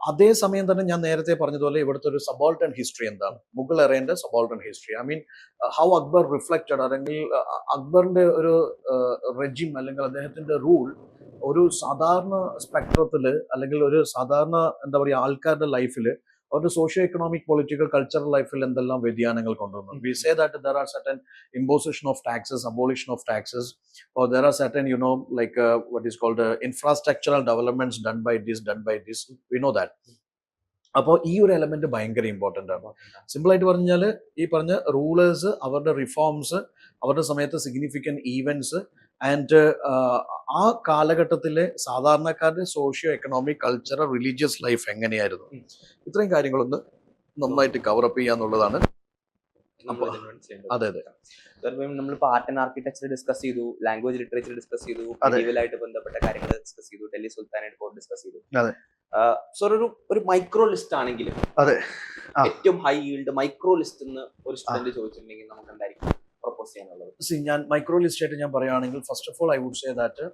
അതേസമയം തന്നെ ഞാൻ നേരത്തെ പറഞ്ഞതുപോലെ ഇവിടുത്തെ ഒരു സബോൾട്ടൺ ഹിസ്റ്ററി എന്താണ്? മുഗൾ എറേന്റെ subaltern history, I mean how Akbar reflected, അല്ലെങ്കിൽ അക്ബറിന്റെ ഒരു റെജിം അല്ലെങ്കിൽ അദ്ദേഹത്തിന്റെ റൂൾ ഒരു സാധാരണ സ്പെക്ട്രത്തിൽ അല്ലെങ്കിൽ ഒരു സാധാരണ എന്താ പറയുക ആൾക്കാരുടെ ലൈഫിൽ അവരുടെ സോഷ്യോ എക്കണോമിക് പൊളിറ്റിക്കൽ കൾച്ചറൽ ലൈഫിൽ എന്തെല്ലാം വ്യതിയാനങ്ങൾ കൊണ്ടുവന്നു. We say that there are certain imposition of taxes, abolition of taxes, or there are certain, like what is called infrastructural developments done by this. We know that. അപ്പോൾ ഈ ഒരു element ഭയങ്കര important ആണ്. Simple ആയിട്ട് പറഞ്ഞാൽ ഈ പറഞ്ഞ rulers അവരുടെ റിഫോംസ് അവരുടെ സമയത്ത് സിഗ്നിഫിക്കൻറ്റ് ഈവൻറ്റ്സ് ആൻഡ് ആ കാലഘട്ടത്തിലെ സാധാരണക്കാരുടെ socio economic cultural religious life എങ്ങനെയായിരുന്നു, ഇത്രയും കാര്യങ്ങളൊന്ന് നന്നായിട്ട് കവറപ്പ് ചെയ്യാന്നുള്ളതാണ്. അതെ അതെ. നമ്മളിപ്പോ ആർട്ട് ആൻഡ് ആർക്കിടെക്ചർ ഡിസ്കസ് ചെയ്തു, ലാംഗ്വേജ് ലിറ്ററേച്ചർ ഡിസ്കസ് ചെയ്തു, മെഡീവലായിട്ട് ബന്ധപ്പെട്ട കാര്യങ്ങൾ ഡിസ്കസ് ചെയ്തു, ഡൽഹി സുൽത്താനേറ്റ് കോഡ് ഡിസ്കസ് ചെയ്തു. സോ ഒരു മൈക്രോ ലിസ്റ്റ് ആണെങ്കിലും ഏറ്റവും ഹൈ ഈൽഡ് മൈക്രോ ലിസ്റ്റ് എന്ന് ഒരു സ്റ്റുഡന്റ് ചോദിച്ചിട്ടുണ്ടെങ്കിൽ നമുക്ക് എന്തായിരിക്കും പ്രൊപ്പോസ് ചെയ്യാനുള്ളത്? ഞാൻ മൈക്രോ ലിസ്റ്റ് ആയിട്ട് ഞാൻ പറയുകയാണെങ്കിൽ first of all I would say that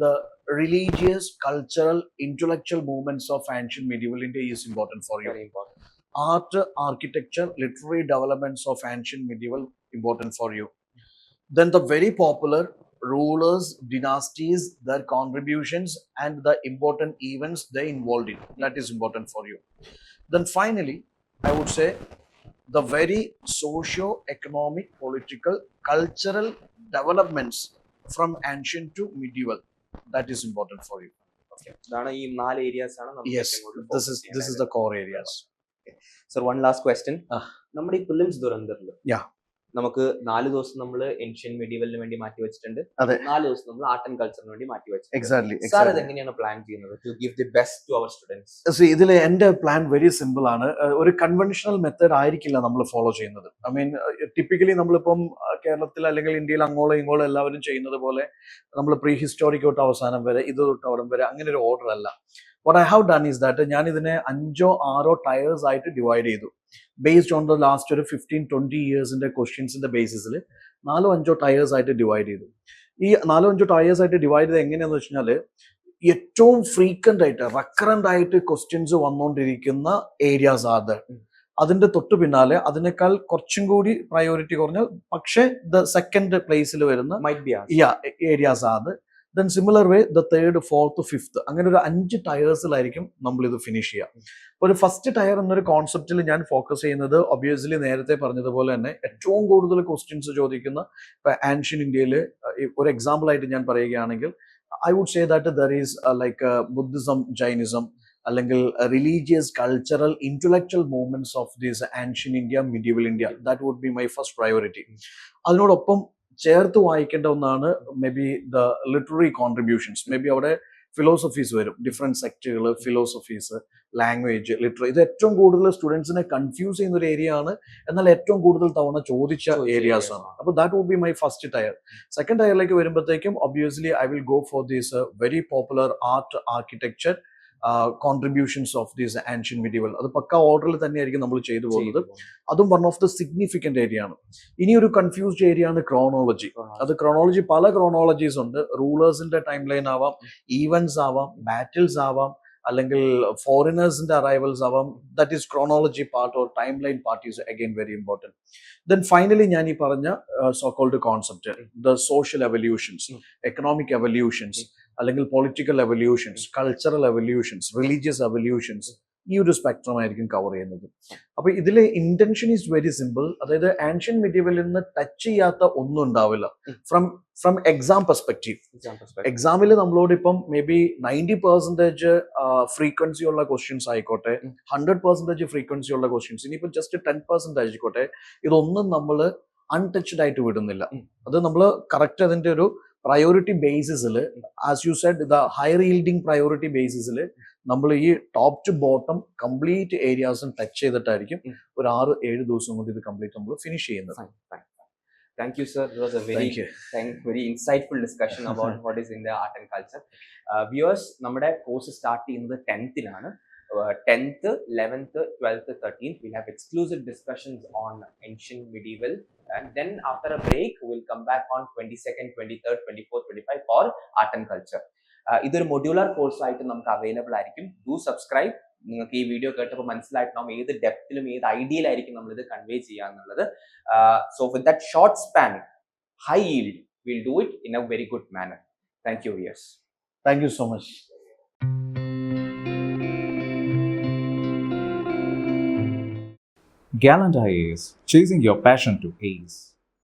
the religious, cultural, intellectual movements of ancient medieval India is important for you. Very important. Art, architecture, literary developments of ancient medieval important for you. Then the very popular rulers, dynasties, their contributions and the important events they involved in, that is important for you. Then finally I would say the very socio-economic, political, cultural developments from ancient to medieval, that is important for you. Okay, ഇതാണ് ഈ 4 areas ആണ് നമുക്ക്. Yes, this is the core areas. Sir, one last question. നമ്മുടെ ഈ prelims ദുരന്തറിൽ നമുക്ക് 4 ദിവസം നമ്മൾ ancient മെഡീവലിന് വേണ്ടി മാറ്റി വെച്ചിട്ടുണ്ട്, 4 ദിവസം നമ്മൾ ആർട്ട് ആൻഡ് കൾച്ചറിന് വേണ്ടി മാറ്റി വെച്ചിട്ടുണ്ട്. Exactly. സാർ ഇതെങ്ങനെയാണ് പ്ലാൻ ചെയ്യുന്നത് to give the best to our students? ഇതിൽ എന്റെ പ്ലാൻ വെരി സിമ്പിൾ ആണ്. ഒരു കൺവെൻഷണൽ മെത്തേഡ് ആയിരിക്കില്ല നമ്മൾ ഫോളോ ചെയ്യുന്നത്. ഐ മീൻ ടിപ്പിക്കലി നമ്മളിപ്പം കേരളത്തിൽ അല്ലെങ്കിൽ ഇന്ത്യയിൽ അങ്ങോളം ഇങ്ങോളം എല്ലാവരും ചെയ്യുന്നത് പോലെ നമ്മൾ പ്രീ ഹിസ്റ്റോറിക് തൊട്ട് അവസാനം വരെ ഇത് തൊട്ട് അവിടം വരെ അങ്ങനെ ഒരു ഓർഡർ അല്ല. What I have done is that ഞാൻ ഇതിനെ 5-6 ടയേഴ്സ് ആയിട്ട് ഡിവൈഡ് ചെയ്തു. ബേസ്ഡ് ഓൺ ദ ലാസ്റ്റ് ഒരു 15-20 ഇയേഴ്സിന്റെ ക്വസ്റ്റ്യൻസിന്റെ ബേസിസിൽ 4-5 ടയേഴ്സ് ആയിട്ട് ഡിവൈഡ് ചെയ്തു. ഈ 4-5 ടയേഴ്സ് ആയിട്ട് ഡിവൈഡ് ചെയ്ത് എങ്ങനെയാന്ന് വെച്ചാൽ ഏറ്റവും ഫ്രീക്വന്റ് ആയിട്ട് റെക്കറന്റ് ആയിട്ട് ക്വസ്റ്റ്യൻസ് വന്നുകൊണ്ടിരിക്കുന്ന ഏരിയാസ് ആണ്. അതിന്റെ തൊട്ടു പിന്നാലെ അതിനേക്കാൾ കുറച്ചും കൂടി പ്രയോറിറ്റി കുറഞ്ഞ പക്ഷേ ദ സെക്കൻഡ് പ്ലേസിൽ വരുന്ന ഏരിയാസ് ആണ്. Then similar way the 3rd, 4th, 5th അങ്ങനെ ഒരു 5 ടയേഴ്സിലായിരിക്കും നമ്മൾ ഇത് ഫിനിഷ് ചെയ്യുക. അപ്പോൾ ഒരു ഫസ്റ്റ് ടയർ എന്നൊരു കോൺസെപ്റ്റിൽ ഞാൻ ഫോക്കസ് ചെയ്യുന്നത് ഒബ്വിയസ്ലി നേരത്തെ പറഞ്ഞതുപോലെ തന്നെ ഏറ്റവും കൂടുതൽ ക്വസ്റ്റ്യൻസ് ചോദിക്കുന്ന ഇപ്പൊ ആൻഷ്യൻ ഇന്ത്യയിൽ ഒരു എക്സാമ്പിൾ ആയിട്ട് ഞാൻ പറയുകയാണെങ്കിൽ I would say that there is like Buddhism, Jainism അല്ലെങ്കിൽ religious, cultural, intellectual movements of these ancient India, medieval India, that would be my first priority. അതിനോടൊപ്പം ചേർത്ത് വായിക്കേണ്ട ഒന്നാണ് may be the literary contributions. May be അവിടെ philosophies വരും, different സെക്ടറുകൾ, philosophies, language, literary. ഇത് ഏറ്റവും കൂടുതൽ സ്റ്റുഡൻസിനെ കൺഫ്യൂസ് ചെയ്യുന്ന ഒരു ഏരിയ ആണ്, എന്നാൽ ഏറ്റവും കൂടുതൽ തവണ ചോദിച്ച ഏരിയാസ് ആണ്. അപ്പോൾ that would be my first tier. Second ടയറിലേക്ക് വരുമ്പോഴത്തേക്കും obviously I will go for these very popular art, architecture contributions of these ancient medieval. അത് പക്ക ഓർഡറിൽ തന്നെയായിരിക്കും നമ്മൾ ചെയ്തു പോകുന്നത്. അതും one of the significant area ആണ്. ഇനി ഒരു കൺഫ്യൂസ്ഡ് ഏരിയ ആണ് ക്രോണോളജി. അത് ക്രോണോളജി പല ക്രോണോളജീസ് ഉണ്ട്. റൂളേഴ്സിന്റെ ടൈം ലൈൻ ആവാം, ഈവൻസ് ആവാം, ബാറ്റിൽസ് ആവാം, അല്ലെങ്കിൽ ഫോറിനേഴ്സിന്റെ അറൈവൽസ് ആവാം. That is chronology part or time line part is again very important. Then finally ഞാൻ ഈ പറഞ്ഞ so called concept the social evolutions, economic evolutions, അല്ലെങ്കിൽ political evolutions, cultural evolutions, religious evolutions, ഈ ഒരു സ്പെക്ട്രം ആയിരിക്കും കവർ ചെയ്യുന്നത്. അപ്പൊ ഇതിലെ ഇന്റൻഷൻ ഈസ് വെരി സിമ്പിൾ. അതായത് ആൻഷ്യൻ മെഡീവലിൽ നിന്ന് ടച്ച് ചെയ്യാത്ത ഒന്നും ഉണ്ടാവില്ല ഫ്രം എക്സാം പെർസ്പെക്റ്റീവ്. എക്സാമിൽ നമ്മളോട് ഇപ്പം മേ ബി 90% ഫ്രീക്വൻസി ഉള്ള ക്വസ്റ്റ്യൻസ് ആയിക്കോട്ടെ, 100% ഫ്രീക്വൻസി ഉള്ള ക്വസ്റ്റ്യൻസ്, ഇനിയിപ്പം ജസ്റ്റ് 10% ആയിക്കോട്ടെ, ഇതൊന്നും നമ്മൾ അൺടച്ച്ഡ് ആയിട്ട് വിടുന്നില്ല. അത് നമ്മൾ കറക്റ്റ് അതിന്റെ ഒരു പ്രയോറിറ്റി ബേസിസിൽ, as you said the higher yielding priority ബേസിസിൽ നമ്മൾ ഈ ടോപ്പ് ടു ബോട്ടം കംപ്ലീറ്റ് ഏരിയാസും ടച്ച് ചെയ്തിട്ടായിരിക്കും ഒരു 6-7 ദിവസം കൊണ്ട് ഇത് കംപ്ലീറ്റ് നമ്മൾ ഫിനിഷ് ചെയ്യുന്നത്. Thank you, sir. It was a very insightful discussion about what is in the art and culture. Viewers, നമ്മുടെ കോഴ്സ് സ്റ്റാർട്ട് ചെയ്യുന്നത് 10th-ലാണ്. 10th, 11th, 12th, 13th, we'll have exclusive discussions on ancient medieval, and then after a break we'll come back on 22nd, 23rd, 24th, 25th for art and culture. ഇതൊരു മൊഡ്യൂലർ course ആയിട്ട് നമുക്ക് available ആയിരിക്കും. Do subscribe. നിങ്ങൾക്ക് ഈ video കേട്ടപ്പോൾ മനസ്സിലായിട്ടുണ്ടാവും ഏത് ഡെപ്തിലും ഏത് ഐഡിയയിലായിരിക്കും നമ്മളിത് കൺവേ ചെയ്യുക എന്നുള്ളത്. So with that short span, high yield, we'll do it in a very good manner. Thank you, viewers. Thank you so much. Gallant IAS, chasing your passion to ace.